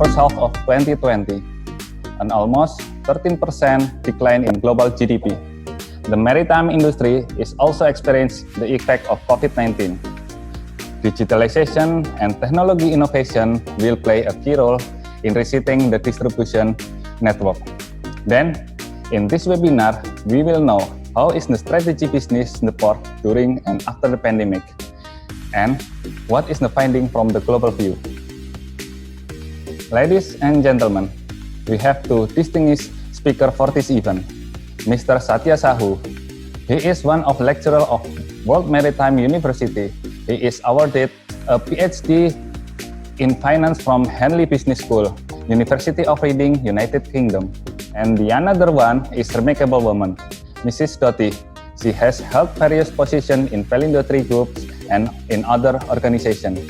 first half of 2020, an almost 13% decline in global GDP. The maritime industry is also experiencing the effect of COVID-19. Digitalization and technology innovation will play a key role in resetting the distribution network. Then, in this webinar, we will know how is the strategy business support during and after the pandemic, and what is the finding from the global view. Ladies and gentlemen, we have two distinguished speakers for this event. Mr. Satya Sahu, he is one of lecturers of World Maritime University. He is awarded a PhD in finance from Henley Business School, University of Reading, United Kingdom. And the another one is remarkable woman, Mrs. Dothy. She has held various positions in Pelindo 3 groups and in other organizations,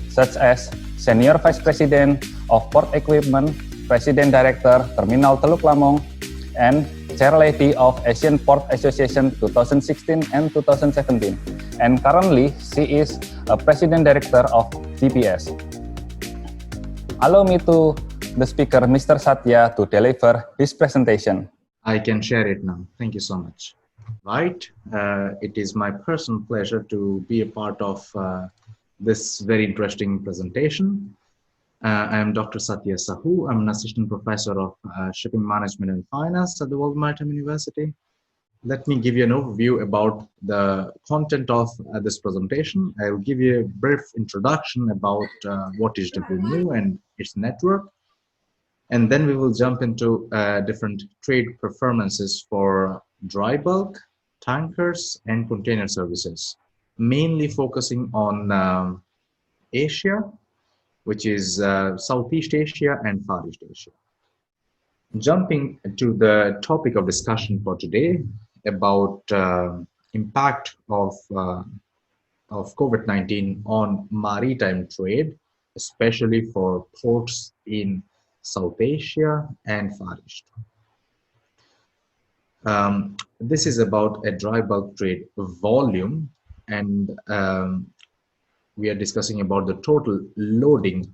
such as Senior Vice President of Port Equipment, President Director Terminal Teluk Lamong, and Chair Lady of Asian Port Association 2016 and 2017. And currently, she is a President Director of DPS. Allow me to the speaker, Mr. Satya, to deliver his presentation. I can share it now. Thank you so much. Right. It is my personal pleasure to be a part of this very interesting presentation. I am Dr. Satya Sahu. I'm an assistant professor of shipping management and finance at the World Maritime University. Let me give you an overview about the content of this presentation. I will give you a brief introduction about what is WMU and its network. And then we will jump into different trade performances for dry bulk, tankers, and container services, mainly focusing on Asia, which is Southeast Asia and Far East Asia. Jumping to the topic of discussion for today about impact of COVID-19 on maritime trade, especially for ports in South Asia and Far East. This is about a dry bulk trade volume, and we are discussing about the total loading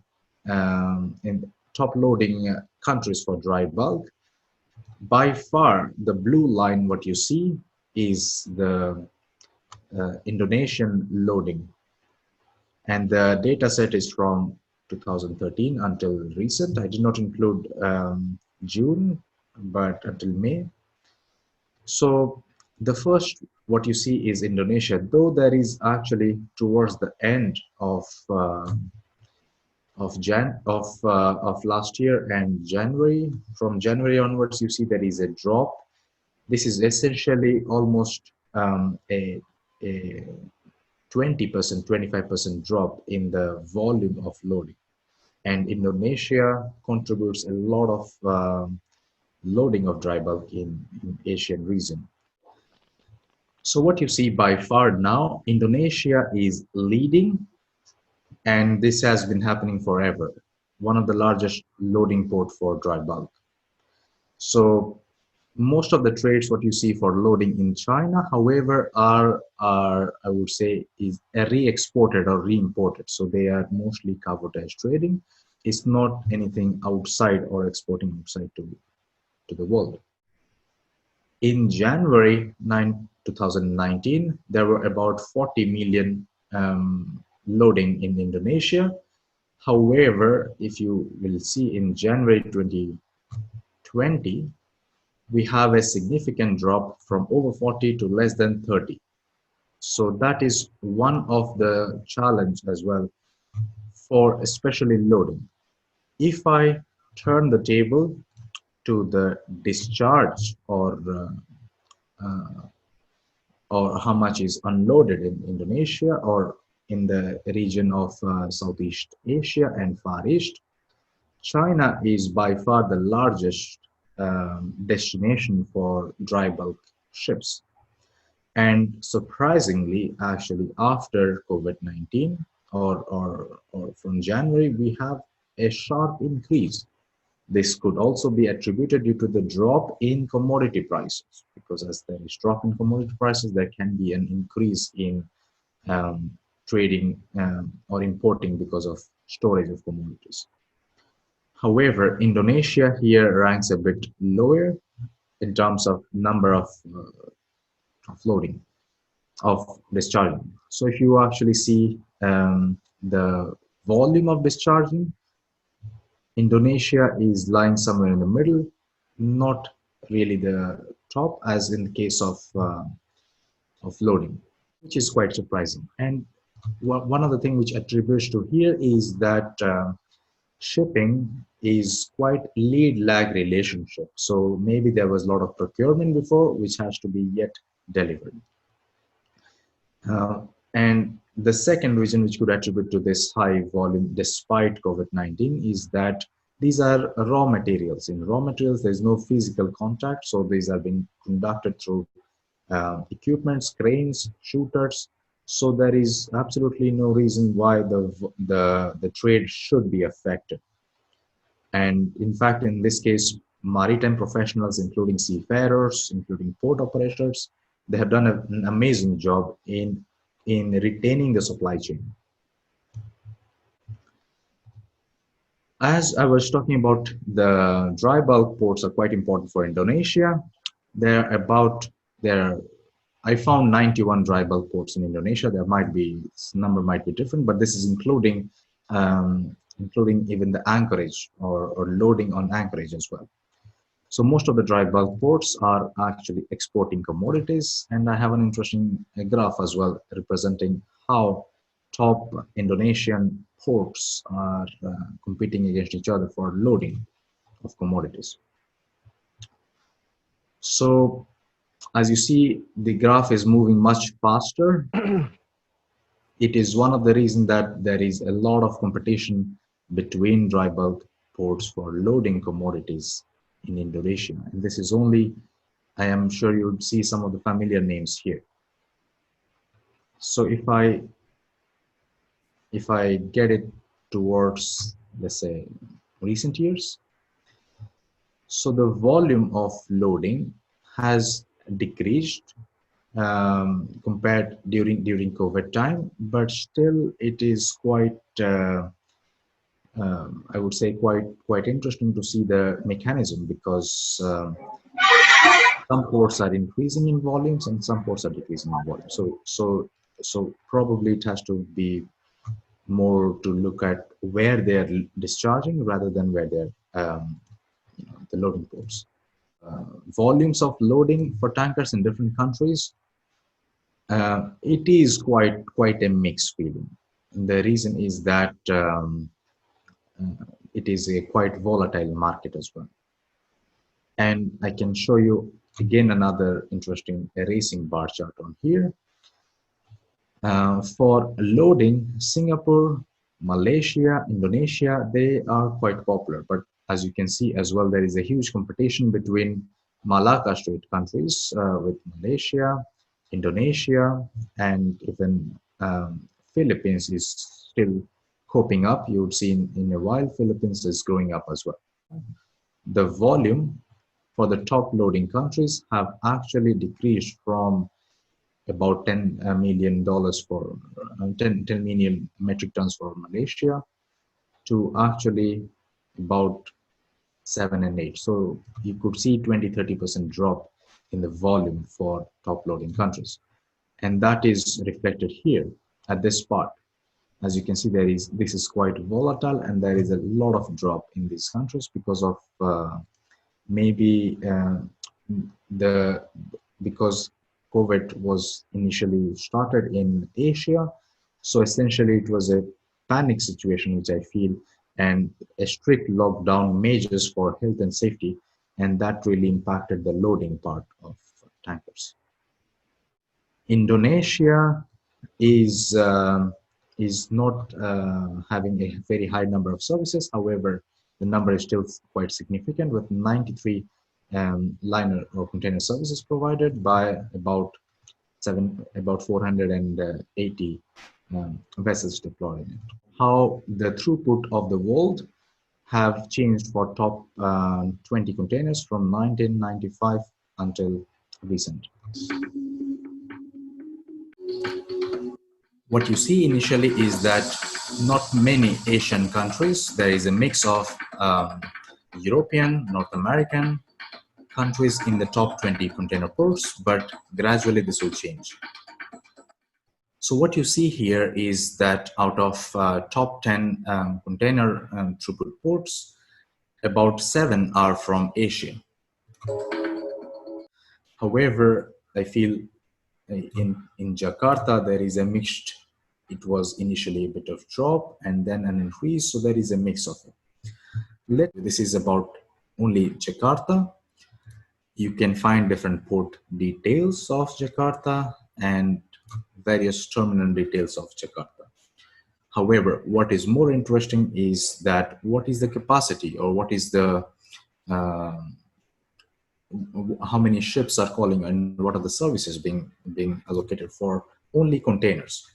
in top loading countries for dry bulk. By far, the blue line, what you see, is the Indonesian loading. And the data set is from 2013 until recent. I did not include June, but until May. So the first, what you see is Indonesia, though there is actually towards the end of last year and January. From January onwards, you see there is a drop. This is essentially almost a 20%, 25% drop in the volume of loading. And Indonesia contributes a lot of loading of dry bulk in Asian region. So what you see by far now, Indonesia is leading, and this has been happening forever. One of the largest loading port for dry bulk. So most of the trades, what you see for loading in China, however, are I would say, is re-exported or re-imported. So they are mostly cabotage trading. It's not anything outside or exporting outside to the world. In January 2019, there were about 40 million loading in Indonesia. However, if you will see in January 2020, we have a significant drop from over 40 to less than 30. So that is one of the challenge as well for especially loading. If I turn the table to the discharge or how much is unloaded in Indonesia or in the region of Southeast Asia and Far East, China is by far the largest destination for dry bulk ships. And surprisingly, actually, after COVID-19 or from January, we have a sharp increase. This could also be attributed due to the drop in commodity prices, because as there is drop in commodity prices, there can be an increase in trading or importing because of storage of commodities. However, Indonesia here ranks a bit lower in terms of number of loading, of discharging. So if you actually see the volume of discharging, Indonesia is lying somewhere in the middle, not really the top as in the case of loading, which is quite surprising. And one of the things which attributes to here is that shipping is quite lead lag relationship. So maybe there was a lot of procurement before, which has to be yet delivered. And the second reason which could attribute to this high volume despite COVID-19 is that these are raw materials. In raw materials, there's no physical contact, so these are being conducted through equipments, cranes, shooters. So there is absolutely no reason why the trade should be affected. And in fact, in this case, maritime professionals, including seafarers, including port operators, they have done an amazing job in retaining the supply chain. As I was talking about, the dry bulk ports are quite important for Indonesia. I found 91 dry bulk ports in Indonesia. This number might be different, but this is including even the anchorage or loading on anchorage as well. So most of the dry bulk ports are actually exporting commodities, and I have an interesting graph as well representing how top Indonesian ports are competing against each other for loading of commodities. So as you see, the graph is moving much faster. It is one of the reasons that there is a lot of competition between dry bulk ports for loading commodities in Indonesia. And this is only, I am sure you'll see some of the familiar names here. So if I get it towards, let's say, recent years, so the volume of loading has decreased compared during COVID time, but still it is quite I would say quite interesting to see the mechanism, because some ports are increasing in volumes and some ports are decreasing in volume. So probably it has to be more to look at where they're discharging rather than where they're the loading ports. Volumes of loading for tankers in different countries, it is quite a mixed feeling. And the reason is that it is a quite volatile market as well. And I can show you again another interesting racing bar chart on here. For loading, Singapore, Malaysia, Indonesia, they are quite popular. But as you can see as well, there is a huge competition between Malacca Strait countries with Malaysia, Indonesia, and even Philippines is still coping up. You would see in a while, Philippines is growing up as well. The volume for the top loading countries have actually decreased from about $10 million for 10 million metric tons for Malaysia to actually about 7 and 8. So you could see 20-30% drop in the volume for top loading countries. And that is reflected here at this part. As you can see, this is quite volatile, and there is a lot of drop in these countries because of because COVID was initially started in Asia. So essentially it was a panic situation, which I feel, and a strict lockdown measures for health and safety. And that really impacted the loading part of tankers. Indonesia is not having a very high number of services. However, the number is still quite significant, with 93 liner or container services provided by about 480 vessels deployed in it. How the throughput of the world have changed for top 20 containers from 1995 until recent. What you see initially is that not many Asian countries, there is a mix of um, European, North American countries in the top 20 container ports, but gradually this will change. So what you see here is that out of top 10 container throughput ports, about 7 are from Asia. However, I feel in Jakarta, there is a mixed, it was initially a bit of drop and then an increase. So there is a mix of it. This is about only Jakarta. You can find different port details of Jakarta and various terminal details of Jakarta. However, what is more interesting is that what is the capacity, or what is the uh, how many ships are calling and what are the services being allocated for only containers.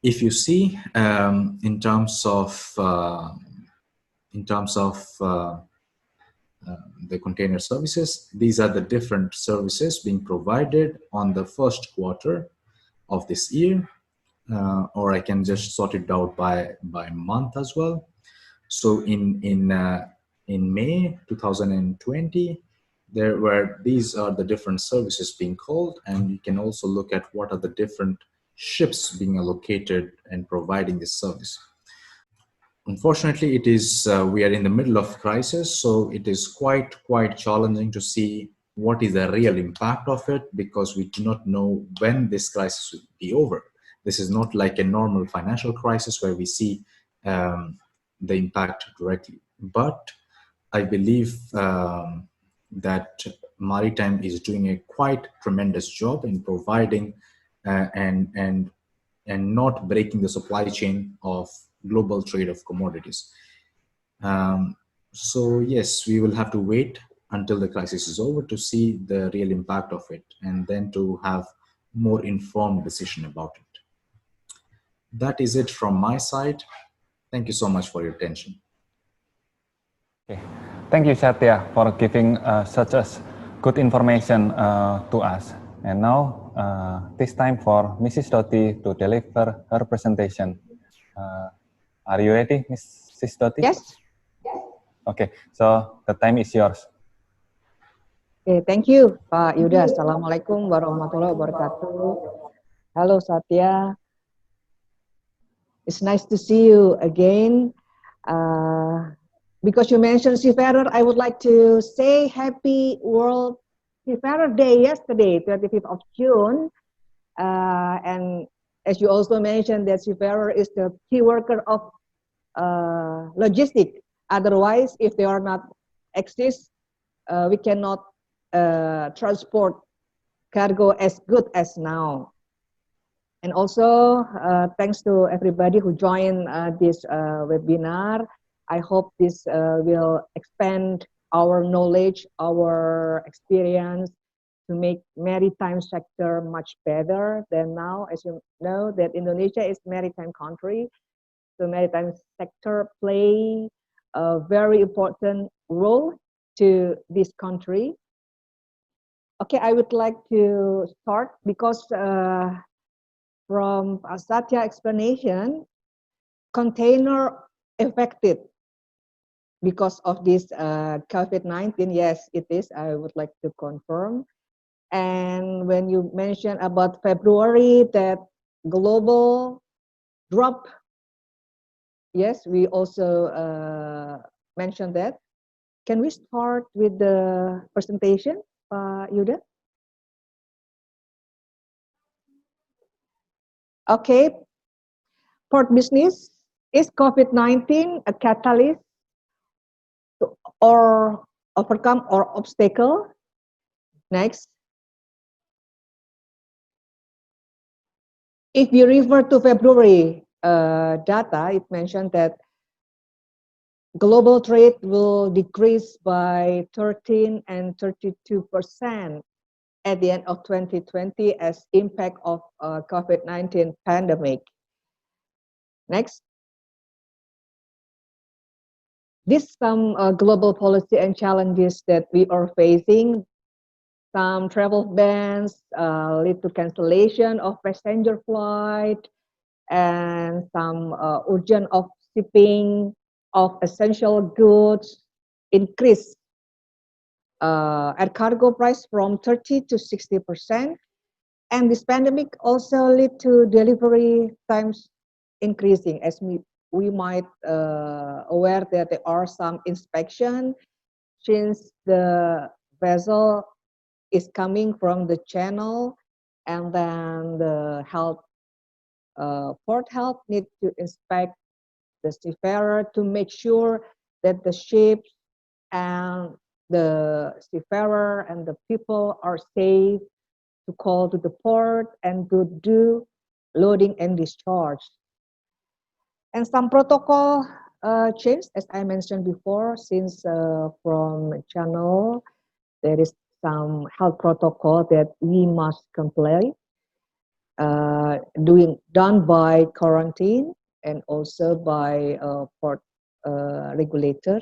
If you see in terms of the container services, these are the different services being provided on the first quarter of this year, or I can just sort it out by month as well. So in May 2020, these are the different services being called, and you can also look at what are the different ships being allocated and providing this service. Unfortunately, it is we are in the middle of crisis, so it is quite challenging to see what is the real impact of it, because we do not know when this crisis will be over. This is not like a normal financial crisis where we see the impact directly. But I believe that Maritime is doing a quite tremendous job in providing and not breaking the supply chain of global trade of commodities. So yes, we will have to wait until the crisis is over to see the real impact of it, and then to have more informed decision about it. That is it from my side. Thank you so much for your attention. Okay. Thank you, Satya, for giving such a good information to us. And now, this time for Mrs. Dothy to deliver her presentation. Are you ready, Mrs. Dothy? Yes. Okay, so the time is yours. Okay, thank you, Pak Yuda. Assalamualaikum warahmatullahi wabarakatuh. Hello, Satya. It's nice to see you again. Because you mentioned Seafarer, I would like to say Happy World Seafarer Day yesterday, 25th of June. And as you also mentioned, that Seafarer is the key worker of logistics. Otherwise, if they are not exist, we cannot transport cargo as good as now. And also, thanks to everybody who joined this webinar. I hope this will expand our knowledge, our experience to make maritime sector much better than now. As you know, that Indonesia is a maritime country. So maritime sector play a very important role to this country. Okay, I would like to start because from Satya explanation, container affected because of this COVID-19. Yes, it is. I would like to confirm. And when you mentioned about February, that global drop, yes, we also mentioned that. Can we start with the presentation, Yuda? Okay. Port business, is COVID-19 a catalyst to, or overcome or obstacle? Next. If you refer to February data, it mentioned that global trade will decrease by 13 and 32% at the end of 2020 as impact of COVID-19 pandemic. Next. These some global policy and challenges that we are facing. Some travel bans lead to cancellation of passenger flight, and some urgent of shipping of essential goods increase at cargo price from 30 to 60%. And this pandemic also led to delivery times increasing, as we might aware that there are some inspection since the vessel is coming from the channel, and then the port health need to inspect the seafarer to make sure that the ship and the seafarer and the people are safe to call to the port and to do loading and discharge. And some protocol changed, as I mentioned before, since from channel there is some health protocol that we must comply, done by quarantine and also by port regulator,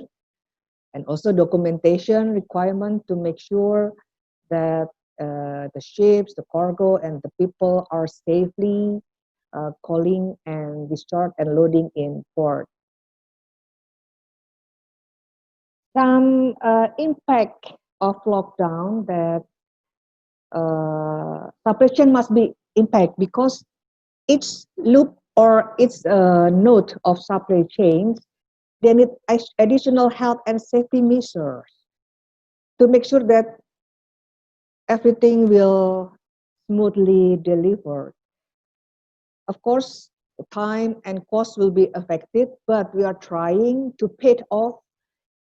and also documentation requirement to make sure that the ships, the cargo, and the people are safely calling and discharge and loading in port. Some impact of lockdown that supply chain must be impact because each loop or each node of supply chains, they need additional health and safety measures to make sure that everything will smoothly deliver. Of course, the time and cost will be affected, but we are trying to pay it off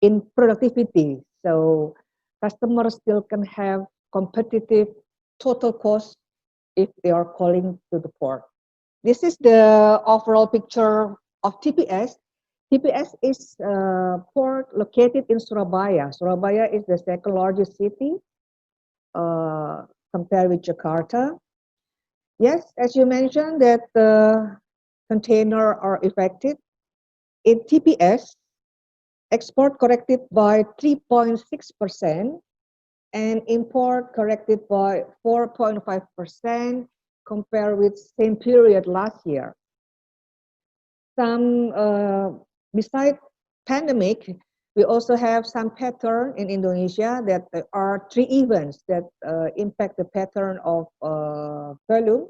in productivity. So customers still can have competitive total cost if they are calling to the port. This is the overall picture of TPS. TPS is a port located in Surabaya. Surabaya is the second largest city compared with Jakarta. Yes, as you mentioned that the container are affected. In TPS, export corrected by 3.6% and import corrected by 4.5% compared with same period last year. Some besides pandemic, we also have some pattern in Indonesia that there are three events that impact the pattern of volume.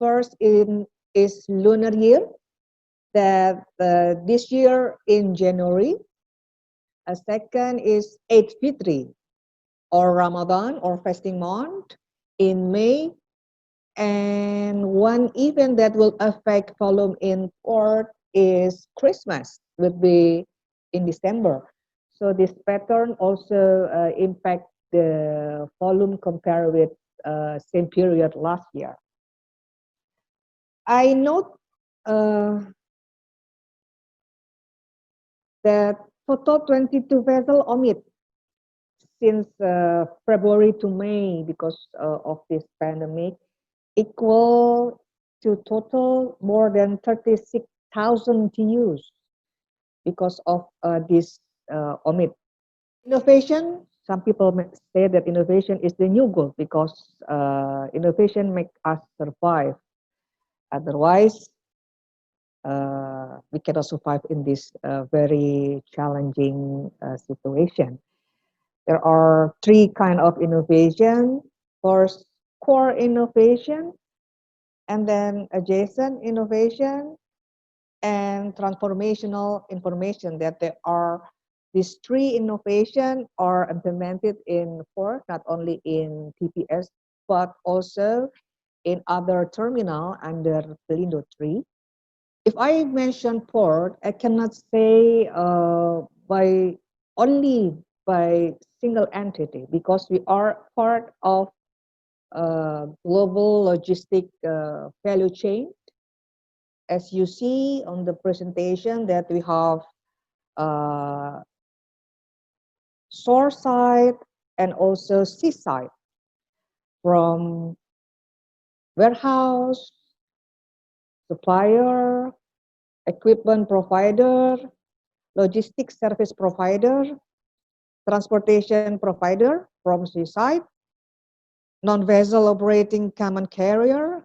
First is lunar year, that this year in January. A second is Eid Fitri or Ramadan or fasting month in May. And one event that will affect volume in port is Christmas, would be in December. So this pattern also impact the volume compared with same period last year. I note that total 22 vessel omit since February to May because of this pandemic, equal to total more than 36,000 TEUs because of this omit. Innovation, some people say that innovation is the new goal because innovation makes us survive. Otherwise, we cannot survive in this very challenging situation. There are three kinds of innovation. First, core innovation, and then adjacent innovation, and transformational information. That there are these three innovation are implemented in port, not only in TPS, but also in other terminal under Pelindo 3. If I mention port, I cannot say only by single entity because we are part of global logistic value chain. As you see on the presentation that we have shore side and also sea side, from warehouse, supplier, equipment provider, logistics service provider, transportation provider from seaside, non-vessel operating common carrier,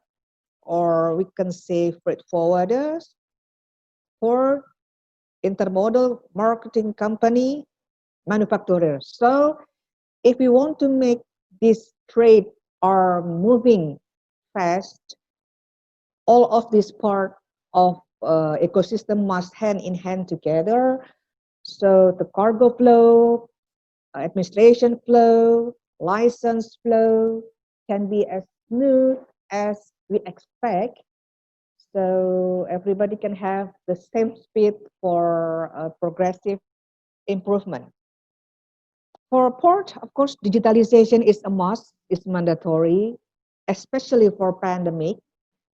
or we can say freight forwarders, port, intermodal marketing company, manufacturers. So if we want to make this trade are moving fast, all of this part of ecosystem must hand in hand together. So the cargo flow, administration flow, license flow can be as smooth as we expect. So everybody can have the same speed for progressive improvement. For a port, of course, digitalization is a must, it's mandatory, especially for pandemic,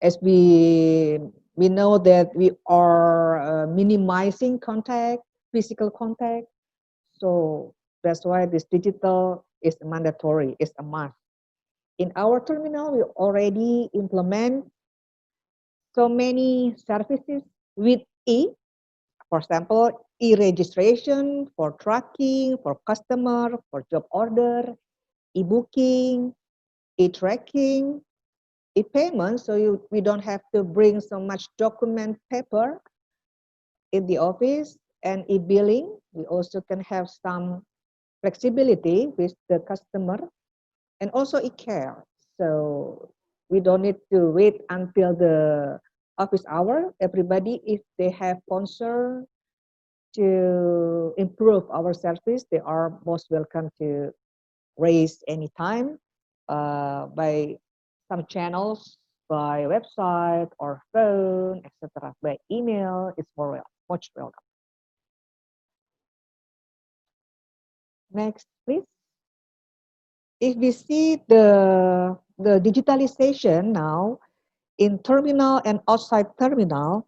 as we know that we are minimizing contact, physical contact. So that's why this digital is mandatory, is a must. In our terminal, we already implement so many services with E. For example, e-registration for tracking, for customer, for job order, e-booking, e-tracking, e-payment. So we don't have to bring so much document paper in the office, and e-billing. We also can have some flexibility with the customer, and also e-care. So we don't need to wait until the office hour. Everybody, if they have concern to improve our service, they are most welcome to raise anytime by some channels, by website or phone, etc. By email, it's much welcome. Next, please. If we see the digitalization now in terminal and outside terminal,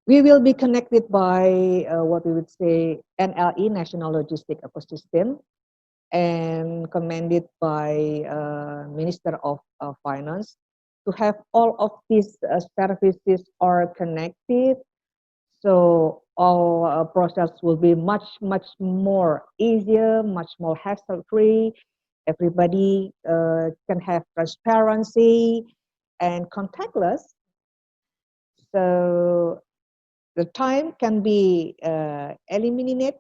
we will be connected by what we would say NLE, National Logistic Ecosystem, and commanded by Minister of Finance to have all of these services are connected. So all process will be much more easier, much more hassle free. Everybody can have transparency and contactless. So the time can be eliminated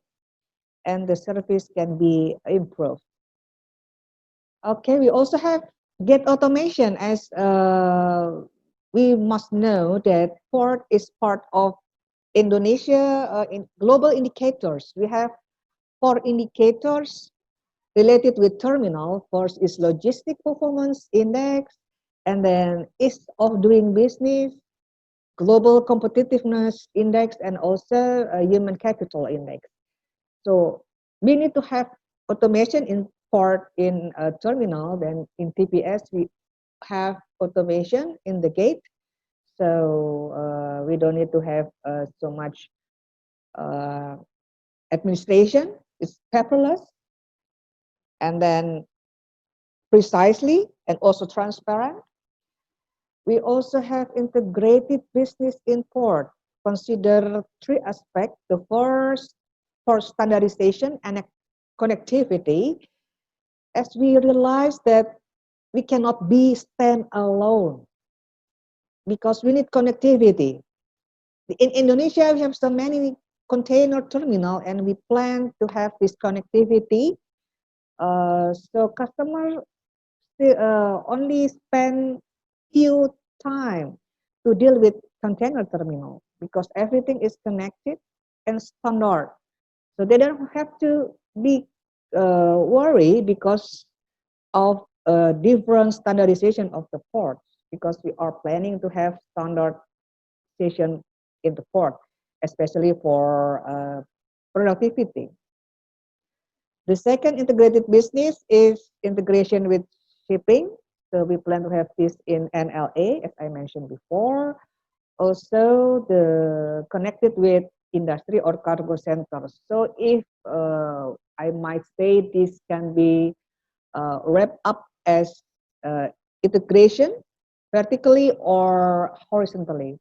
and the service can be improved. Okay, we also have gate automation, as we must know that port is part of Indonesia in global indicators. We have 4 indicators related with terminal. First is logistic performance index, and then ease of doing business, global competitiveness index, and also human capital index. So we need to have automation in port, in a terminal. Then in TPS we have automation in the gate. So we don't need to have so much administration. It's paperless, and then precisely and also transparent. We also have integrated business in port. Consider 3 aspects. The first, for standardization and connectivity, as we realize that we cannot be stand alone because we need connectivity. In Indonesia, we have so many container terminal, and we plan to have this connectivity. So customers only spend few time to deal with container terminal because everything is connected and standard. So they don't have to be worried because of different standardization of the ports, because we are planning to have standardization in the port, especially for productivity. The second integrated business is integration with shipping. So we plan to have this in NLA, as I mentioned before. Also, the connected with industry or cargo centers. So if I might say this can be wrapped up as integration vertically or horizontally.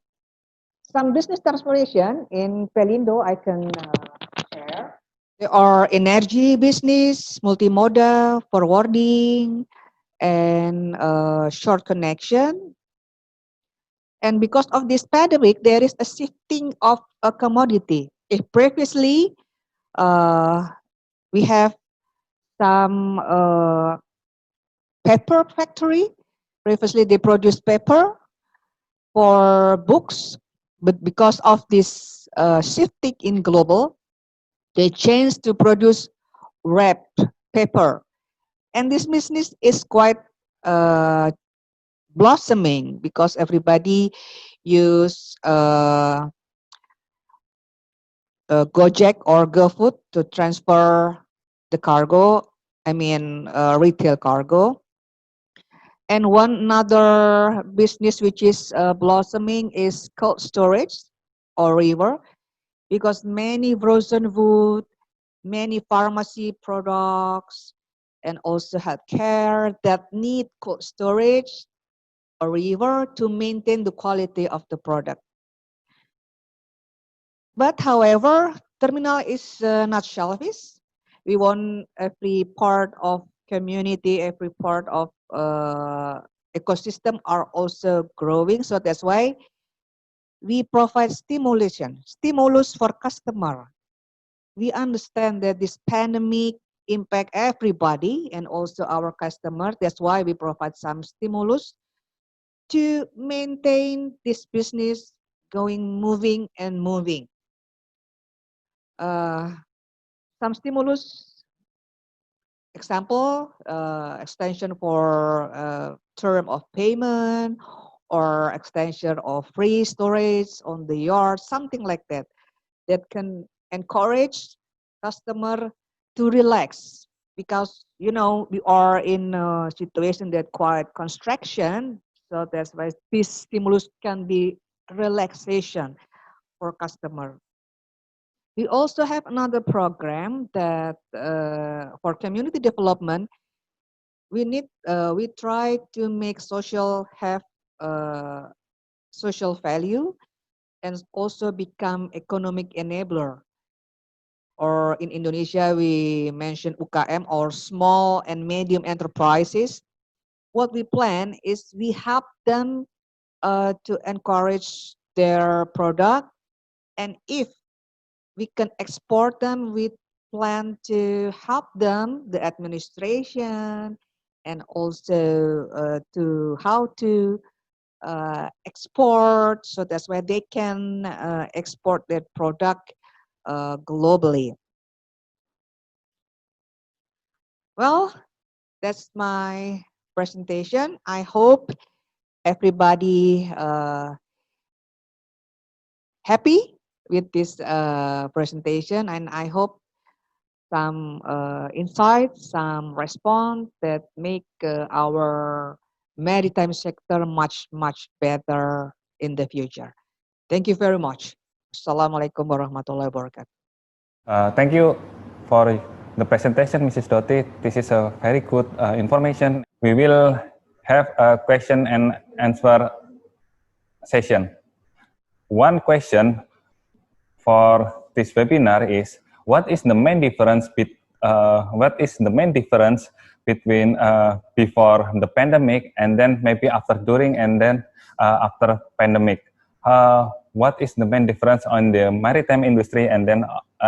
Some business transformation in Pelindo I can share. There are energy business, multimodal, forwarding, and short connection. And because of this pandemic, there is a shifting of a commodity. If previously we have some paper factory, previously they produced paper for books, but because of this shifting in global, they changed to produce wrapped paper. And this business is quite blossoming because everybody use Gojek or GoFood to transfer the cargo, retail cargo. And one another business which is blossoming is cold storage or river, because many frozen food, many pharmacy products, and also healthcare that need cold storage or river to maintain the quality of the product. But however, terminal is not selfish. We want every part of community, every part of ecosystem are also growing. So that's why we provide stimulus for customer. We understand that this pandemic impact everybody and also our customer. That's why we provide some stimulus to maintain this business moving and moving. Some stimulus, example, extension for term of payment or extension of free storage on the yard, something like that, that can encourage customer to relax, because we are in a situation that quite construction, so that's why this stimulus can be relaxation for customer. We also have another program that for community development, we try to make social have social value and also become economic enabler. Or in Indonesia, we mention UKM or small and medium enterprises. What we plan is we help them to encourage their product, and if we can export them, we plan to help them, the administration, and also to how to export, so that's why they can export their product globally. Well, that's my presentation. I hope everybody happy with this presentation, and I hope some insights, some response that make our maritime sector much better in the future. Thank you very much. Assalamualaikum warahmatullahi wabarakatuh. Thank you for the presentation, Mrs. Dothy. This is a very good information. We will have a question and answer session. One question for this webinar is, what is the main difference between before the pandemic and then maybe after, during, and then after pandemic? What is the main difference on the maritime industry and then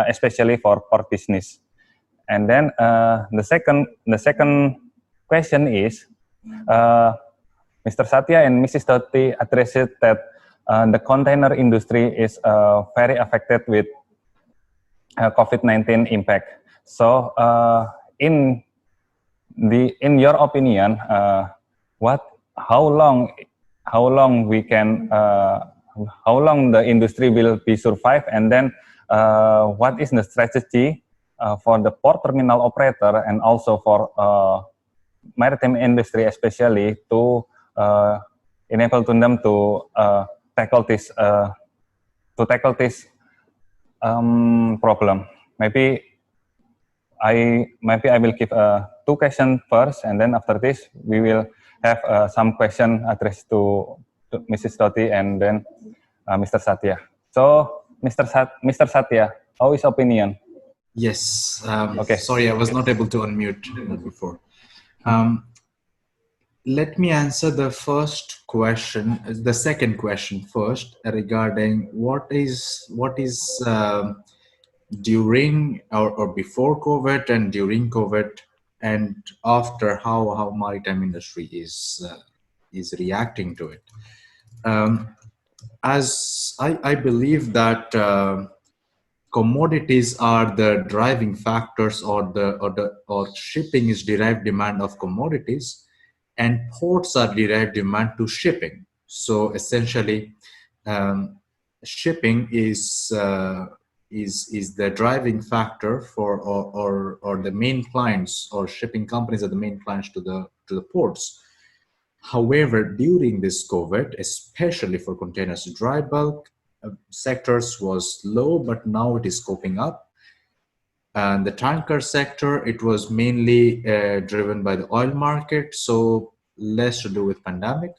especially for port business? And then the second question is, Mr. Satya and Mrs. Dothy addressed that the container industry is very affected with COVID-19 impact. So, in your opinion, how long the industry will be survive, and then what is the strategy for the port terminal operator and also for maritime industry especially to enable to them to tackle this problem? Maybe I will give two questions first, and then after this we will have some question addressed to Mrs. Dothy and then Mr. Satya. So, Mr. Satya, how is opinion? Yes. Okay. Sorry, I was not able to unmute before. Let me answer the first question, the second question first, regarding what is during or before COVID and during COVID and after, how maritime industry is reacting to it. Um, as I believe that commodities are the driving factors, or shipping is derived demand of commodities, and ports are derived demand to shipping. So essentially, um, shipping is the driving factor for, or the main clients, or shipping companies are the main clients to the ports. However, during this COVID, especially for containers, dry bulk sectors was low, but now it is coping up. And the tanker sector, it was mainly driven by the oil market, so less to do with pandemic.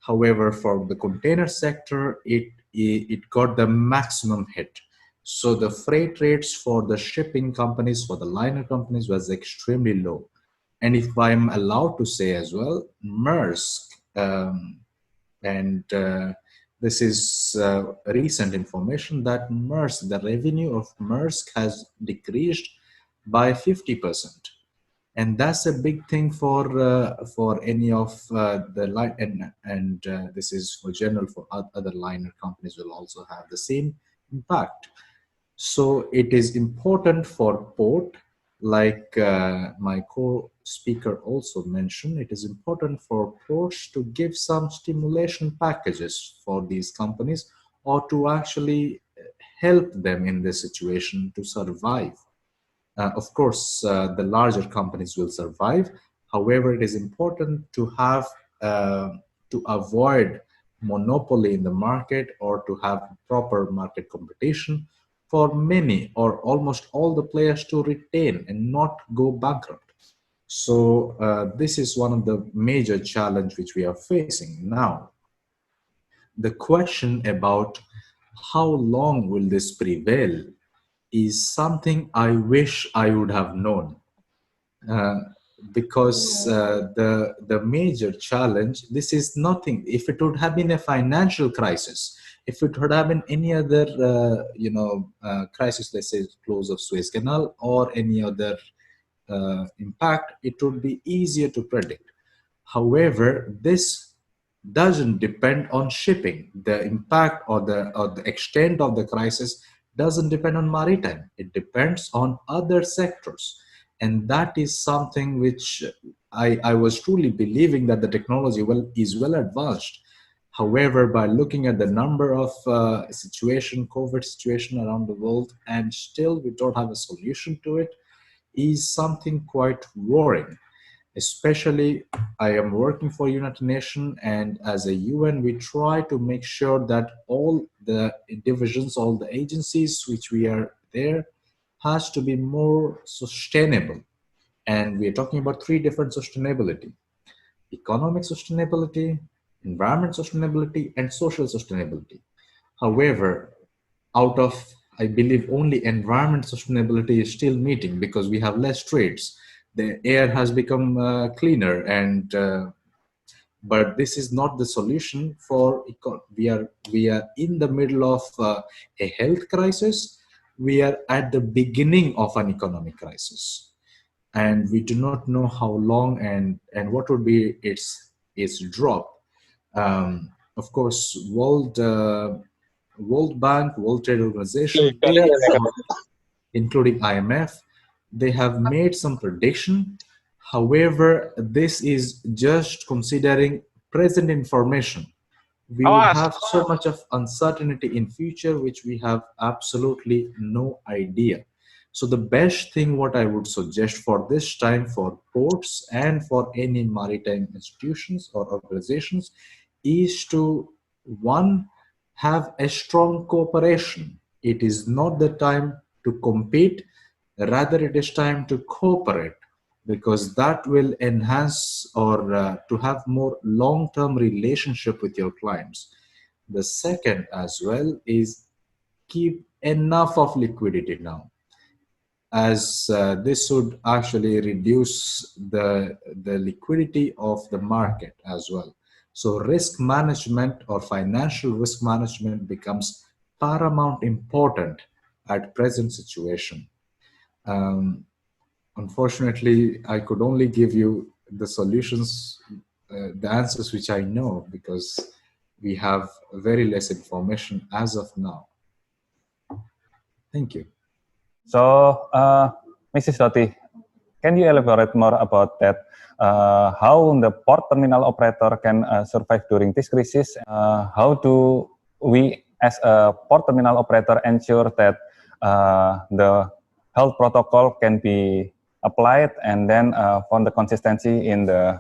However, for the container sector, it got the maximum hit. So the freight rates for the shipping companies, for the liner companies, was extremely low. And if I'm allowed to say as well, Maersk, and this is recent information, that Maersk, the revenue of Maersk has decreased by 50%, and that's a big thing for any of the line, and this is for general, for other liner companies will also have the same impact. So it is important for port, like my co-speaker also mentioned, it is important for ports to give some stimulation packages for these companies, or to actually help them in this situation to survive. Of course, the larger companies will survive. However, it is important to have uh, to avoid monopoly in the market, or to have proper market competition for many or almost all the players to retain and not go bankrupt. So this is one of the major challenge which we are facing now. The question about how long will this prevail is something I wish I would have known, uh, because the major challenge, this is nothing. If it would have been a financial crisis, if it would have been any other crisis, let's say close of Suez Canal or any other impact, it would be easier to predict. However, this doesn't depend on shipping. The impact, or the extent of the crisis doesn't depend on maritime. It depends on other sectors. And that is something which I was truly believing, that the technology is well advanced. However, by looking at the number of COVID situation around the world, and still we don't have a solution to it, is something quite worrying. Especially, I am working for United Nations, and as a UN, we try to make sure that all the divisions, all the agencies which we are there, has to be more sustainable. And we are talking about three different sustainability: economic sustainability, environment sustainability, and social sustainability. However, out of, I believe, only environment sustainability is still meeting, because we have less trades. The air has become cleaner, and but this is not the solution for we are in the middle of a health crisis. We are at the beginning of an economic crisis, and we do not know how long and what would be its drop. Of course, World Bank, World Trade Organization, including IMF, they have made some prediction. However, this is just considering present information. We would have so much of uncertainty in future, which we have absolutely no idea. So the best thing what I would suggest for this time, for ports and for any maritime institutions or organizations, is to, one, have a strong cooperation. It is not the time to compete, rather it is time to cooperate, because that will enhance, or to have more long-term relationship with your clients. The second as well is, keep enough of liquidity now. as this would actually reduce the liquidity of the market as well. So risk management or financial risk management becomes paramount important at present situation. Um, Unfortunately, I could only give you the solutions, the answers which I know, because we have very less information as of now. Thank you. So, Mrs. Dothy, can you elaborate more about that? How the port terminal operator can survive during this crisis? How do we, as a port terminal operator, ensure that the health protocol can be applied and then found the consistency in the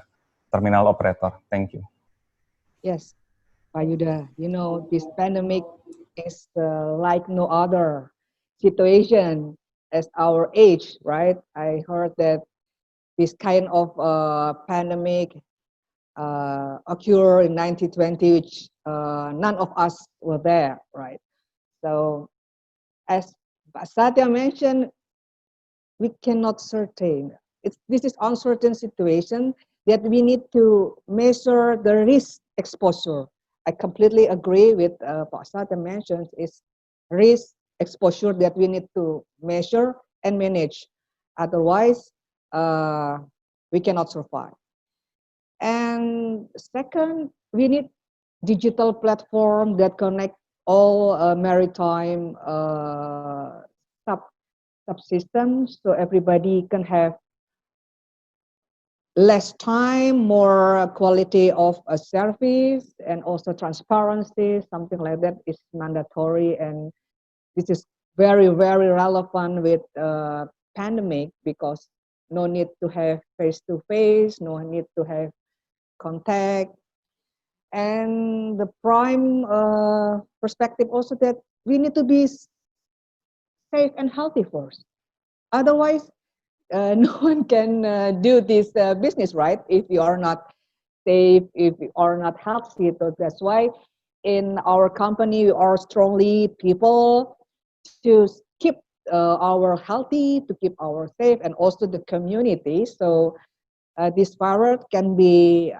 terminal operator? Thank you. Yes, Pak Yuda, you know, this pandemic is like no other situation as our age, right? I heard that this kind of pandemic occurred in 1920, which none of us were there, right? So as Pak Satya mentioned, we cannot certain. This is uncertain situation that we need to measure the risk exposure. I completely agree with Pak Satya mentioned is risk exposure that we need to measure and manage. Otherwise, we cannot survive. And second, we need digital platform that connect all maritime subsystems so everybody can have less time, more quality of a service, and also transparency. Something like that is mandatory, and this is very, very relevant with pandemic because no need to have face-to-face, no need to have contact. And the prime perspective also that we need to be safe and healthy first. Otherwise, no one can do this business, right? If you are not safe, if you are not healthy. So that's why in our company, we are strongly people to keep our healthy, to keep our safe, and also the community. So this virus can be,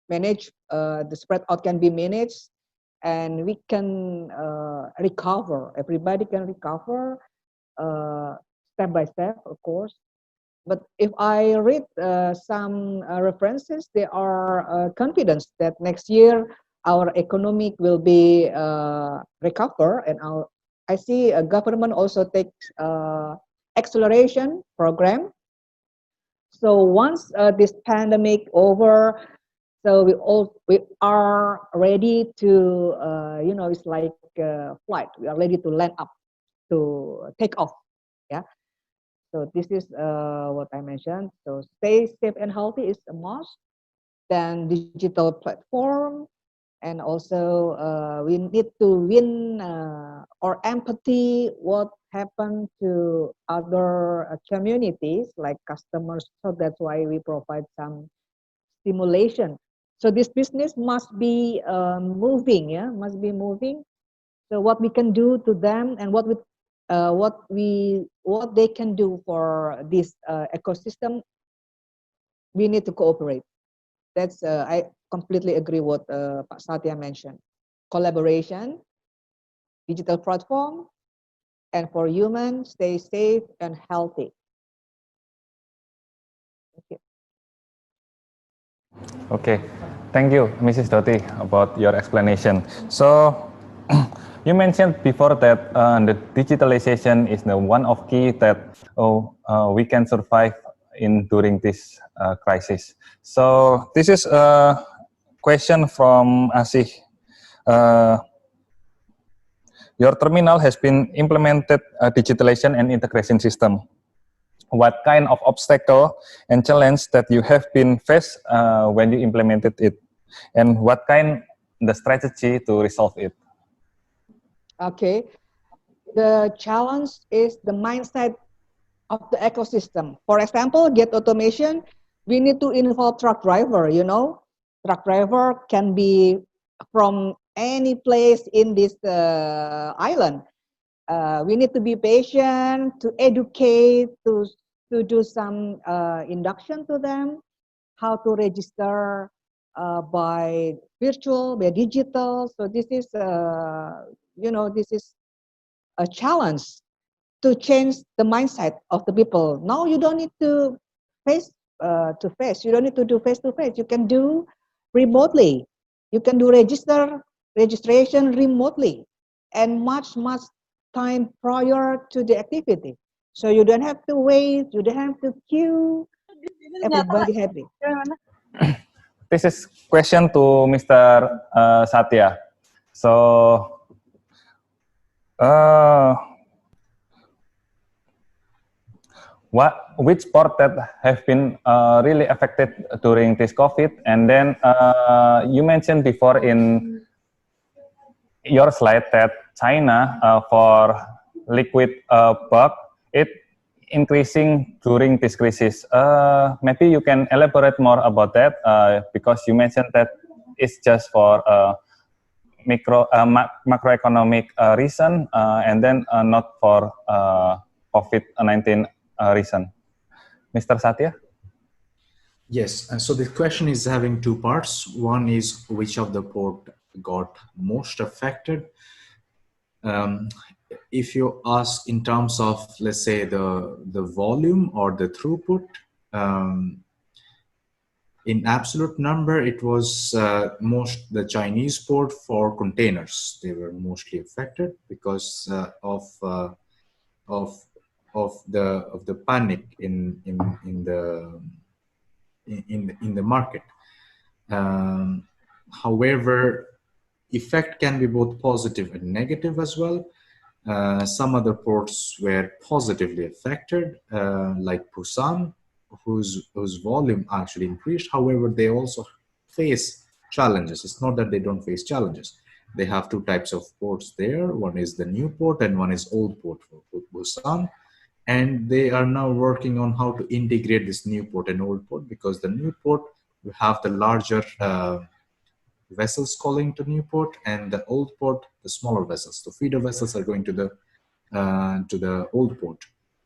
managed, the spread out can be managed, and we can recover. Everybody can recover step by step, of course. But if I read some references, they are confident that next year our economic will be recover, and I see a government also takes acceleration program. So once this pandemic over, so we are ready to it's like a flight. We are ready to land up, to take off. Yeah. So this is what I mentioned. So stay safe and healthy is a must. Then digital platform, and also we need to win or empathy what happened to other communities like customers. So that's why we provide some stimulation. So this business must be moving, yeah, must be moving. So what we can do to them and what they can do for this ecosystem, we need to cooperate. That's I completely agree what Pak Satya mentioned. Collaboration, digital platform, and for humans, stay safe and healthy. Thank you. Okay, thank you, Mrs. Dothy, about your explanation. So, you mentioned before that the digitalization is the one of key that we can survive in during this crisis. So, this is a question from Asih. Your terminal has been implemented a digitalization and integration system. What kind of obstacle and challenge that you have been faced when you implemented it, and what kind the strategy to resolve it? Okay, the challenge is the mindset of the ecosystem. For example, get automation, we need to involve truck driver, truck driver can be from any place in this island. we need to be patient, to educate, to do some induction to them, how to register by virtual, by digital. So this is, this is a challenge to change the mindset of the people. Now you don't need face to face. You don't need to do face to face. You can do remotely. You can do registration remotely, and much time prior to the activity. So you don't have to wait. You don't have to queue. Everybody happy. This is question to Mr. Satya. So, which port that have been really affected during this COVID? And then you mentioned before in your slide that China for liquid bulk it increasing during this crisis. Maybe you can elaborate more about that because you mentioned that it's just for macroeconomic reason and then not for COVID-19 reason. Mr. Satya? Yes, so the question is having two parts. One is which of the port got most affected. If you ask in terms of, let's say, the volume or the throughput, in absolute number, it was most the Chinese port for containers. They were mostly affected because of the panic in the market. However, effect can be both positive and negative as well. Some other ports were positively affected, like Busan, whose volume actually increased. However, they also face challenges. It's not that they don't face challenges. They have two types of ports there. One is the new port and one is old port for Busan. And they are now working on how to integrate this new port and old port, because the new port will have the larger vessels calling to new port, and the old port, the smaller vessels. The feeder vessels are going to the old port.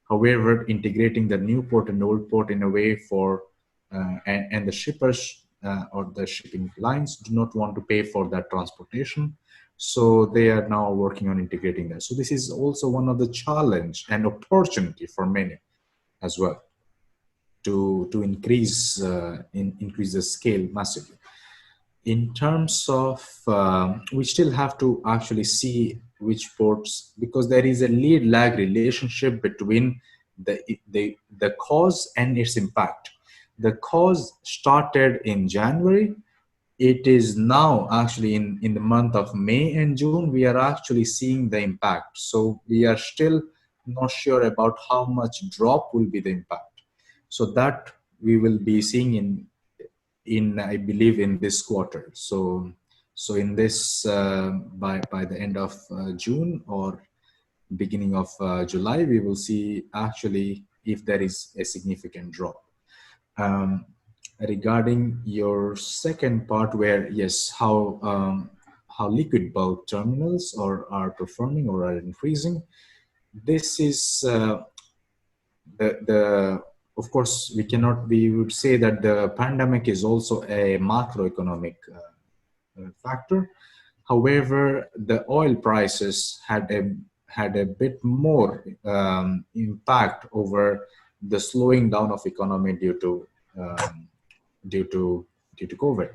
However, integrating the new port and old port in a way for and the shippers or the shipping lines do not want to pay for that transportation, so they are now working on integrating that. So this is also one of the challenge and opportunity for many as well to increase increase the scale massively. In terms of, we still have to actually see which ports, because there is a lead lag relationship between the cause and its impact. The cause started in January. It is now actually in the month of May and June, we are actually seeing the impact. So we are still not sure about how much drop will be the impact. So that we will be seeing in I believe in this quarter. So in this by the end of June or beginning of July, we will see actually if there is a significant drop. Regarding your second part, where yes, how liquid bulk terminals are performing or are increasing, this is the of course we would say that the pandemic is also a macroeconomic factor. However, the oil prices had a bit more impact over the slowing down of economy due to COVID.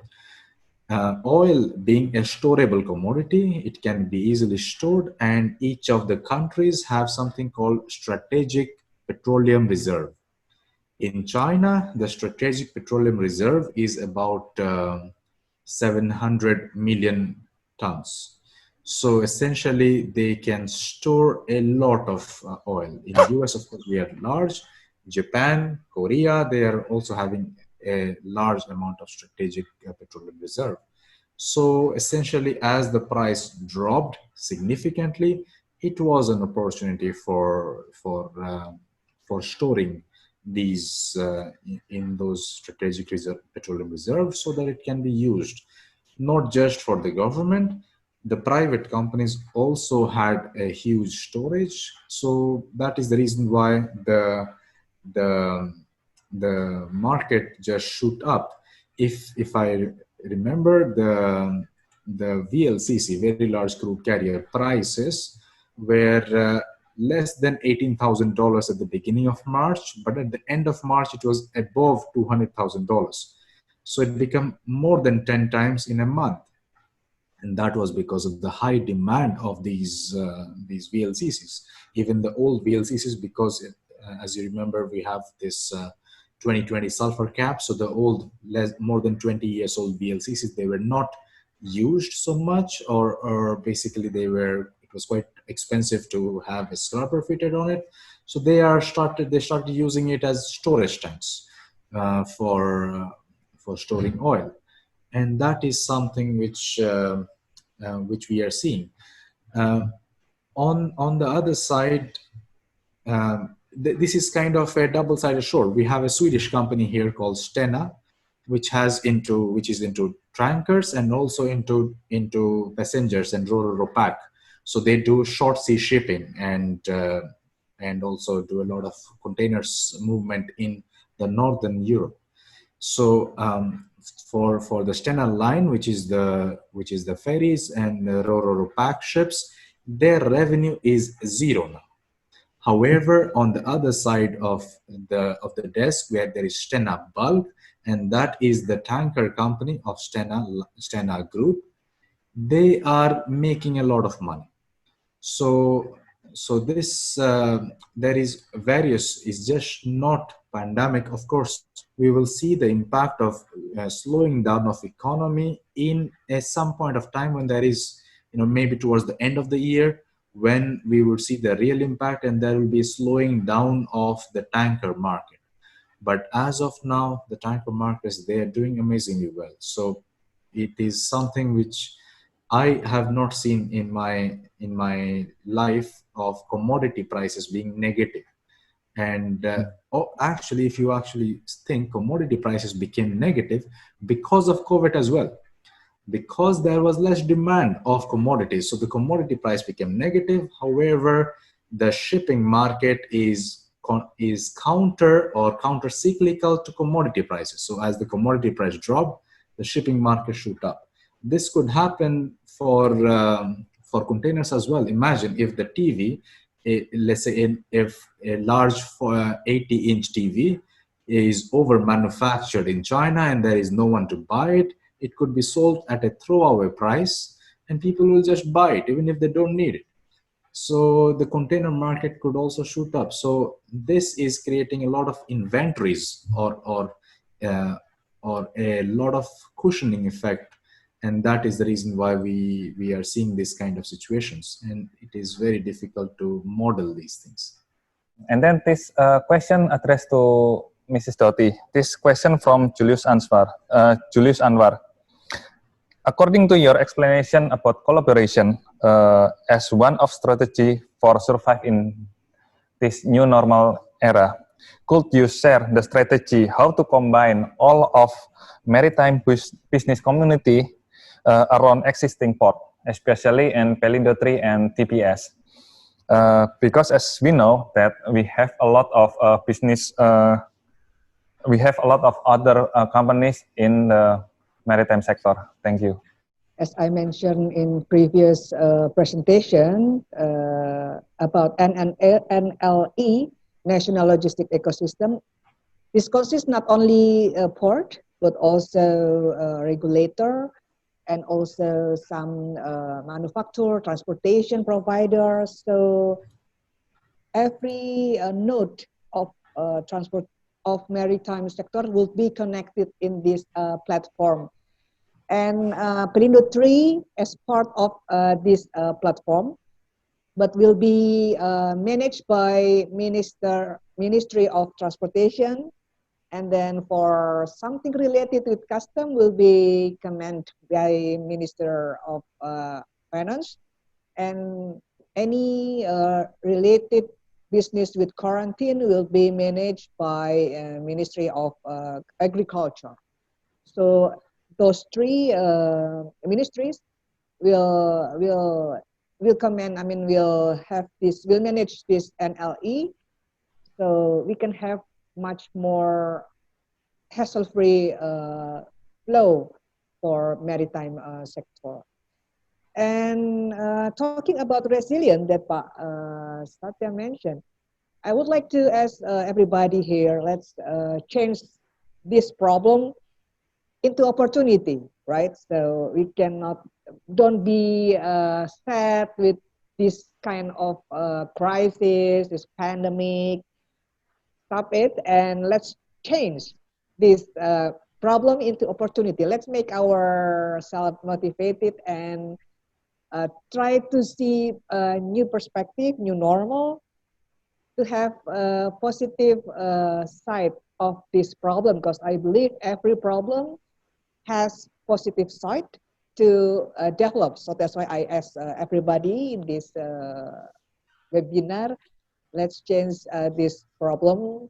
Oil being a storable commodity, it can be easily stored, and each of the countries have something called strategic petroleum reserve. In China, the strategic petroleum reserve is about 700 million tons. So essentially, they can store a lot of oil. In the US, of course, we are large. Japan, Korea, they are also having a large amount of strategic petroleum reserve. So essentially, as the price dropped significantly, it was an opportunity for storing these in those strategic petroleum reserves, so that it can be used not just for the government, the private companies also had a huge storage. So that is the reason why the the market just shoot up. If I remember, the VLCC, very large crude carrier prices, were less than $18,000 at the beginning of March, but at the end of March it was above $200,000. So it became more than 10 times in a month, and that was because of the high demand of these VLCCs. Even the old VLCCs, because as you remember, we have this 2020 sulfur cap. So the old, more than 20 years old VLCCs, they were not used so much, or basically it was quite expensive to have a scrubber fitted on it. So they started using it as storage tanks for storing oil, and that is something which we are seeing. Uh, on the other side, this is kind of a double-sided sword. We have a Swedish company here called Stena, which is into tankers and also into passengers and ro-ro pack. So they do short sea shipping, and also do a lot of containers movement in the northern Europe. So for the Stena line, which is the ferries and the ro-ro pack ships, their revenue is zero now. However, on the other side of the desk, where there is Stena Bulk, and that is the tanker company of Stena Group, they are making a lot of money. So this there is various, is just not pandemic. Of course, we will see the impact of slowing down of economy in some point of time, when there is, maybe towards the end of the year, when we will see the real impact, and there will be a slowing down of the tanker market. But as of now, the tanker markets, they are doing amazingly well. So it is something which I have not seen in my life, of commodity prices being negative. And actually, if you actually think, commodity prices became negative because of COVID as well, because there was less demand of commodities. So the commodity price became negative. However, the shipping market is counter cyclical to commodity prices. So as the commodity price dropped, the shipping market shoot up. This could happen for containers as well. Imagine if the TV, let's say if a large 80-inch TV is over manufactured in China and there is no one to buy it, it could be sold at a throwaway price, and people will just buy it even if they don't need it. So the container market could also shoot up. So this is creating a lot of inventories, or a lot of cushioning effect, and that is the reason why we are seeing this kind of situations, and it is very difficult to model these things. And then this question addressed to Mrs. Dothy. This question from Julius Anwar. According to your explanation about collaboration as one of strategy for survive in this new normal era, could you share the strategy how to combine all of maritime business community around existing port, especially in Pelindo 3 and TPS? Because as we know that we have a lot of business, we have a lot of other companies in the maritime sector. Thank you. As I mentioned in previous presentation about NLE, National Logistic Ecosystem, this consists not only a port, but also a regulator, and also some manufacturer, transportation providers. So every node of transport of maritime sector will be connected in this platform. And Pelindo 3 as part of this platform, but will be managed by Ministry of Transportation. And then for something related with custom will be commanded by Minister of Finance. And any related business with quarantine will be managed by Ministry of Agriculture. So those three ministries will comment. I mean, we'll manage this NLE, so we can have much more hassle-free flow for maritime sector. And talking about resilience that Pak Satya mentioned, I would like to ask everybody here, let's change this problem into opportunity, right? So we cannot, don't be sad with this kind of crisis, this pandemic. Stop it and let's change this problem into opportunity. Let's make ourselves motivated and try to see a new perspective, new normal, to have a positive side of this problem, because I believe every problem has positive side to develop. So that's why I ask everybody in this webinar, let's change this problem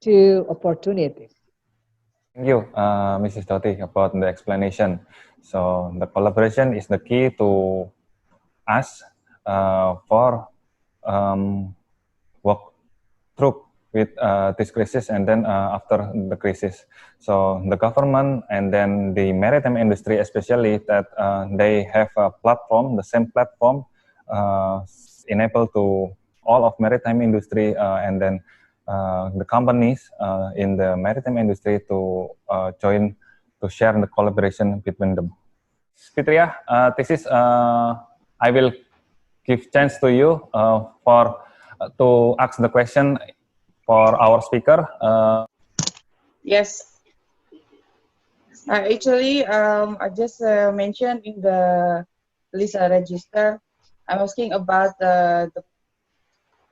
to opportunities. Thank you, Mrs. Dothy, about the explanation. So the collaboration is the key to us for work through with this crisis and then after the crisis. So the government and then the maritime industry, especially that they have a platform, the same platform, enable to all of maritime industry and then the companies in the maritime industry to join to share the collaboration between them. Fitria, this is I will give chance to you for to ask the question for our speaker. Yes. Actually, I just mentioned in the list register, I'm asking about the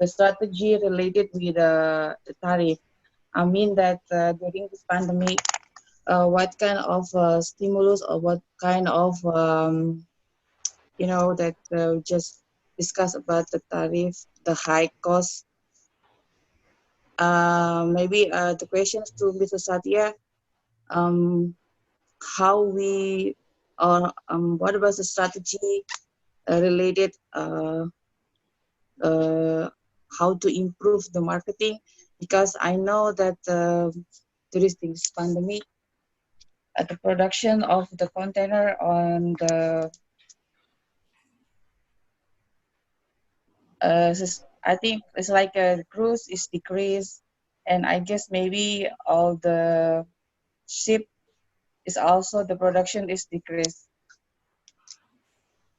strategy related with the tariff. I mean that during this pandemic, what kind of stimulus or what kind of, that just discuss about the tariff, the high cost. Maybe the questions to Mr. Satya, how we, or what was the strategy related how to improve the marketing, because I know that during this pandemic, the production of the container on the I think it's like a cruise is decreased, and I guess maybe all the ship is also the production is decreased.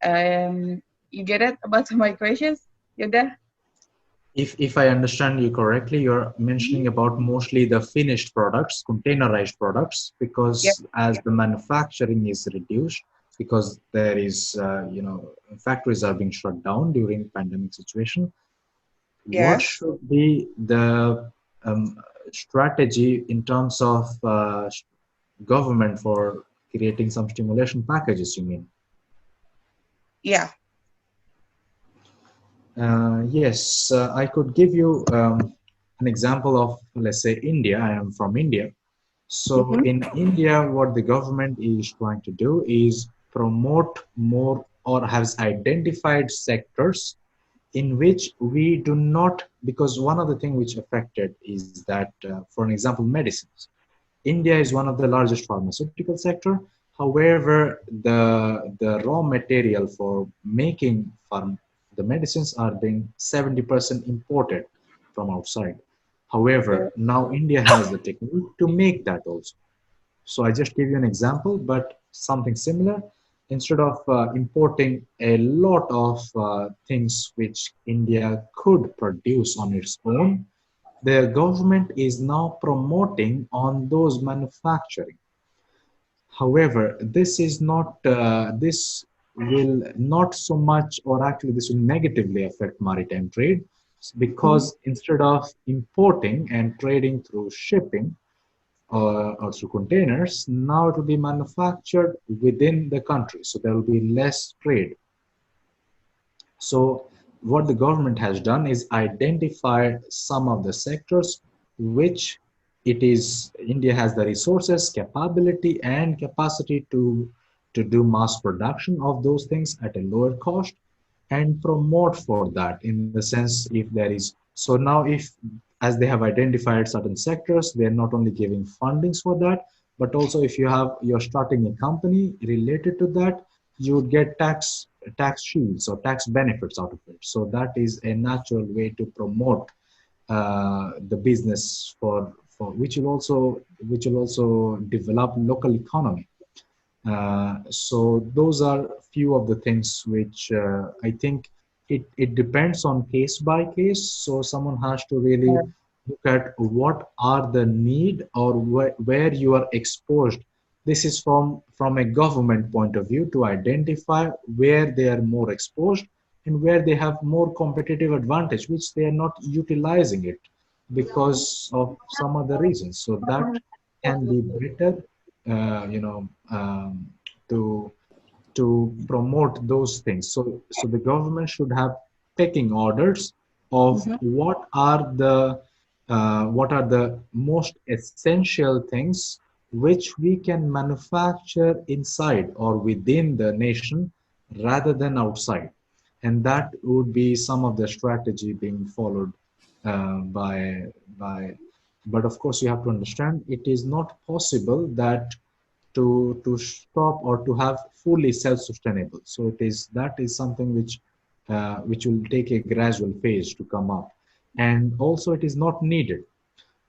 You get it about my questions, Yoda? If I understand you correctly, you're mentioning about mostly the finished products, containerized products, because as the manufacturing is reduced, because there is, factories are being shut down during pandemic situation. What should be the strategy in terms of government for creating some stimulation packages, you mean? Yeah. Yes, I could give you an example of, let's say, India. I am from India. So in India, what the government is trying to do is promote more, or has identified sectors in which we do not, because one of the things which affected is that, for an example, medicines. India is one of the largest pharmaceutical sector. However, the raw material for making the medicines are being 70% imported from outside. However, now India has the technique to make that also. So I just give you an example, but something similar. Instead of importing a lot of things which India could produce on its own, the government is now promoting on those manufacturing. However, this is not, this will not so much, or actually this will negatively affect maritime trade, because instead of importing and trading through shipping or through containers, now it will be manufactured within the country. So there will be less trade. So what the government has done is identify some of the sectors which India has the resources, capability and capacity to to do mass production of those things at a lower cost and promote for that, in the sense if there is, so now if, as they have identified certain sectors, they're not only giving fundings for that, but also if you're starting a company related to that, you would get tax shields or tax benefits out of it. So that is a natural way to promote the business for which will also develop local economy. So those are few of the things which I think it depends on case by case. So someone has to really look at what are the need or where you are exposed. This is from a government point of view to identify where they are more exposed and where they have more competitive advantage, which they are not utilizing it because of some other reasons. So that can be better, to promote those things. So the government should have pecking orders of what are the most essential things which we can manufacture inside or within the nation rather than outside. And that would be some of the strategy being followed by but of course you have to understand it is not possible that to stop or to have fully self-sustainable. So that is something which will take a gradual phase to come up, and also it is not needed.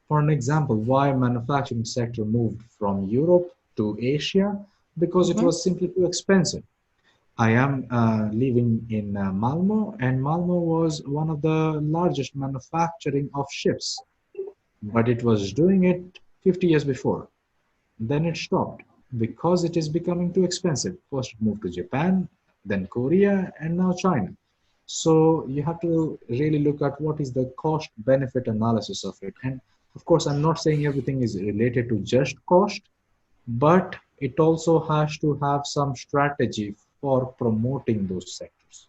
For an example, why manufacturing sector moved from Europe to Asia? Because it was simply too expensive. I am living in Malmo, and Malmo was one of the largest manufacturing of ships, but it was doing it 50 years before. Then it stopped because it is becoming too expensive. First it moved to Japan, then Korea, and now China. So you have to really look at what is the cost benefit analysis of it. And of course, I'm not saying everything is related to just cost, but it also has to have some strategy for promoting those sectors.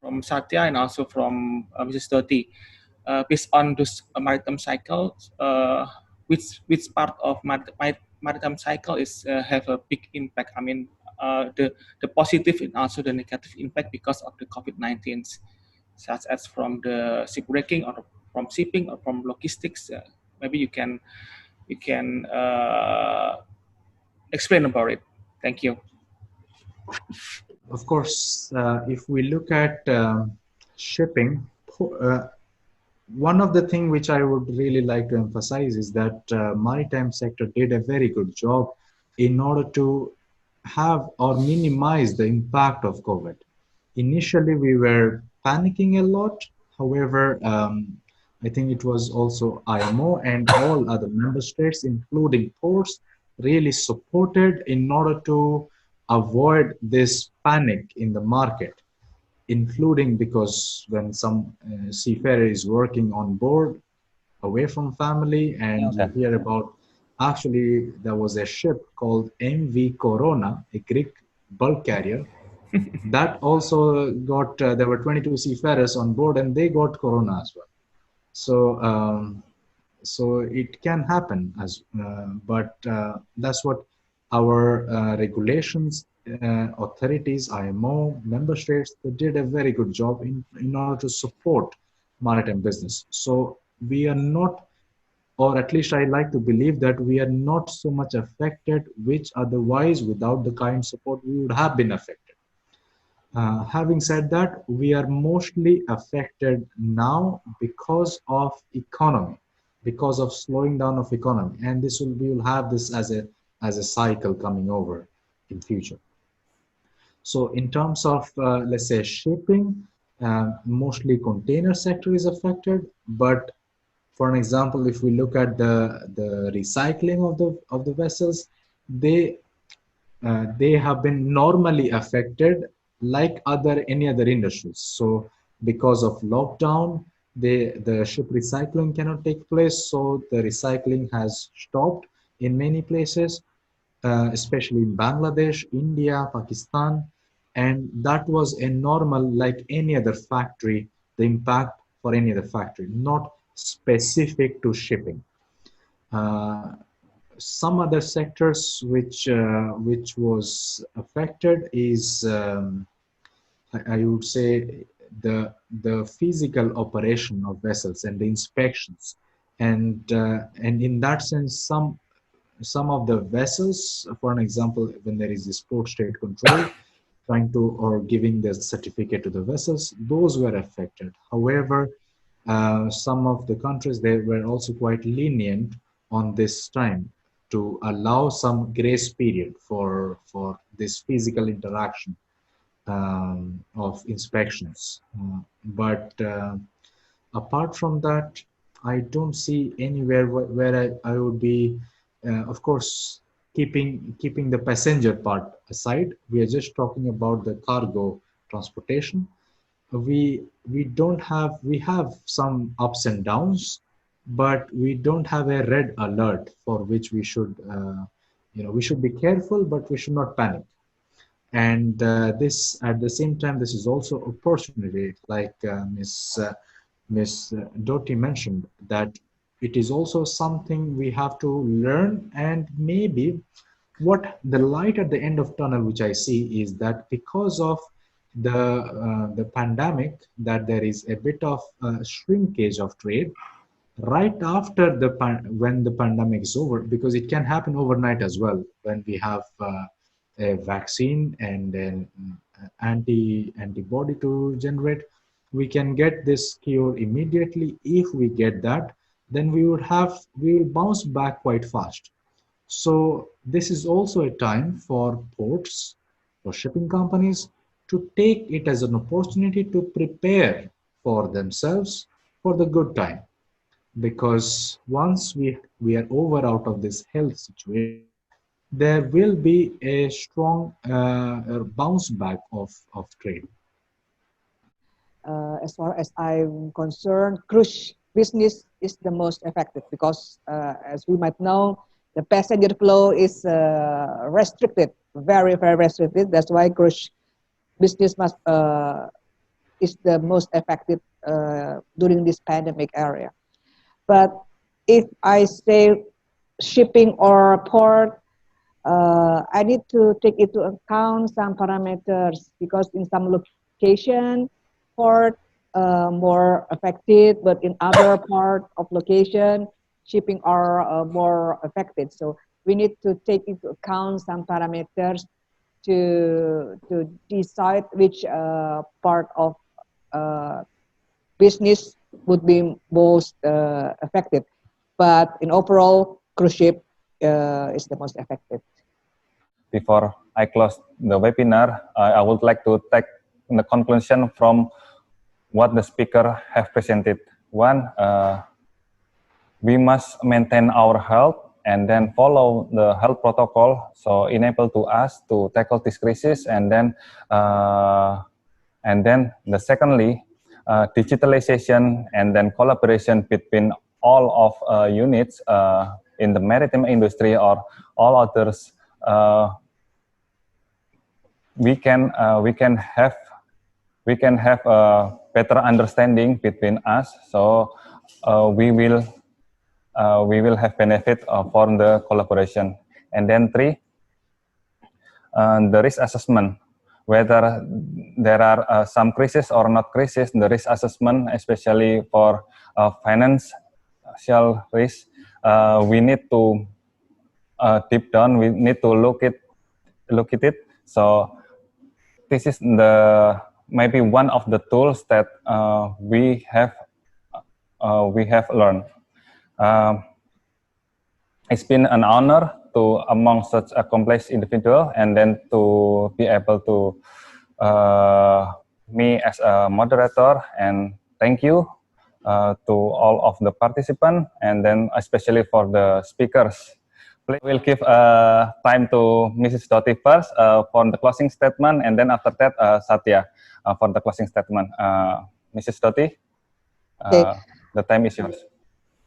From Satya and also from Mrs. Dothy, based on this maritime cycle, which part of maritime cycle is have a big impact? I mean, the positive and also the negative impact because of the COVID-19, such as from the shipbreaking or from shipping or from logistics. Maybe you can explain about it. Thank you. Of course, if we look at shipping, one of the things which I would really like to emphasize is that maritime sector did a very good job in order to have or minimize the impact of COVID. Initially, we were panicking a lot. However, I think it was also IMO and all other member states, including ports, really supported in order to avoid this panic in the market, including because when some seafarer is working on board away from family and you hear about, actually there was a ship called MV Corona, a Greek bulk carrier, that also got, there were 22 seafarers on board and they got Corona as well. So it can happen, but that's what our regulations, authorities, IMO, member states, they did a very good job in order to support maritime business. So we are not, or at least I like to believe that we are not so much affected, which otherwise without the kind support we would have been affected. Having said that, we are mostly affected now because of economy, because of slowing down of economy, and we will have this as a cycle coming over in future. So in terms of let's say shipping, mostly container sector is affected, but for an example, if we look at the recycling of the vessels, they have been normally affected like any other industries. So because of lockdown, the ship recycling cannot take place, so the recycling has stopped in many places, especially in Bangladesh, India, Pakistan, and that was a normal like any other factory, the impact for any other factory, not specific to shipping. some other sectors which was affected is I would say the physical operation of vessels and the inspections, and in that sense, some of the vessels, for an example, when there is a port state control, trying to or giving the certificate to the vessels, those were affected. However, some of the countries, they were also quite lenient on this time to allow some grace period for this physical interaction of inspections. But apart from that, I don't see anywhere where I would be, of course, keeping the passenger part aside. We are just talking about the cargo transportation. We have some ups and downs, but we don't have a red alert for which we should, we should be careful, but we should not panic. And this, at the same time, this is also opportunity, like Miss Dothy mentioned, that it is also something we have to learn. And maybe what the light at the end of tunnel, which I see, is that because of the pandemic, that there is a bit of shrinkage of trade right after when the pandemic is over, because it can happen overnight as well. When we have a vaccine and an antibody to generate, we can get this cure immediately. If we get that, then we will bounce back quite fast. So this is also a time for ports, for shipping companies, to take it as an opportunity to prepare for themselves for the good time. Because once we are over out of this health situation, there will be a strong bounce back of trade. As far as I'm concerned, cruise business is the most effective because, as we might know, the passenger flow is restricted, very, very restricted. That's why cruise business is the most effective during this pandemic area. But if I say shipping or port, I need to take into account some parameters because in some location, port more affected, but in other part of location, shipping are more affected. So we need to take into account some parameters to decide which part of business would be most effective. But in overall, cruise ship is the most effective. Before I close the webinar, I would like to take the conclusion from what the speaker have presented. One, we must maintain our health and then follow the health protocol, so enable to us to tackle this crisis. And then the secondly, digitalization and then collaboration between all of units in the maritime industry or all others. We can have a better understanding between us, so we will have benefit from the collaboration. And then three, the risk assessment, whether there are some crisis or not crisis, the risk assessment, especially for financial risk, we need to deep down, we need to look at it. So this is maybe one of the tools that we have learned. It's been an honor to among such a complex individual, and then to be able to me as a moderator, and thank you to all of the participants, and then especially for the speakers. We'll give time to Mrs. Dothy first for the closing statement, and then after that, Satya for the closing statement. Mrs. Dothy, the time is yours.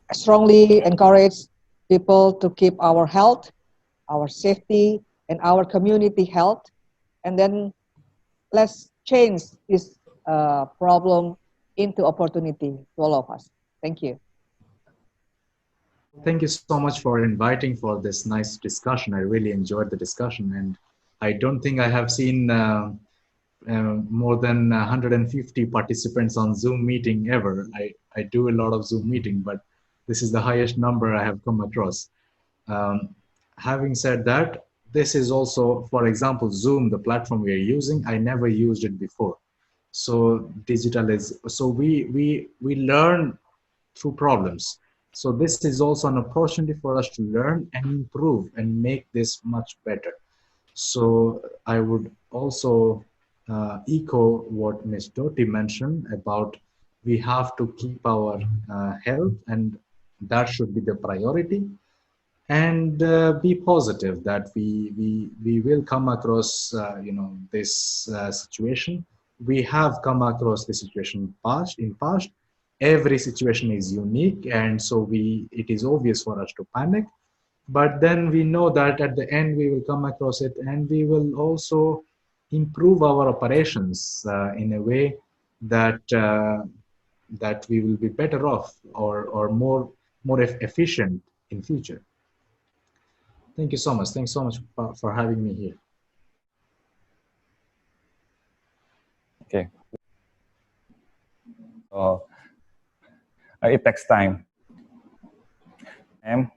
I strongly encourage people to keep our health, our safety, and our community health, and then let's change this problem into opportunity to all of us. Thank you. Thank you so much for inviting for this nice discussion. I really enjoyed the discussion, and I don't think I have seen more than 150 participants on Zoom meeting ever. I do a lot of Zoom meeting, but this is the highest number I have come across. Um, Having said that, this is also, for example, Zoom, the platform we are using. I never used it before. So digital is, so we learn through problems. So this is also an opportunity for us to learn and improve and make this much better. So I would also echo what Ms. Dothy mentioned about we have to keep our health, and that should be the priority, and be positive that we will come across this situation. We have come across this situation in past. Every situation is unique, and so we it is obvious for us to panic, but then we know that at the end we will come across it, and we will also improve our operations in a way that that we will be better off, or more efficient in future. Thank you so much. Thanks so much for having me here. Okay. So it takes time. And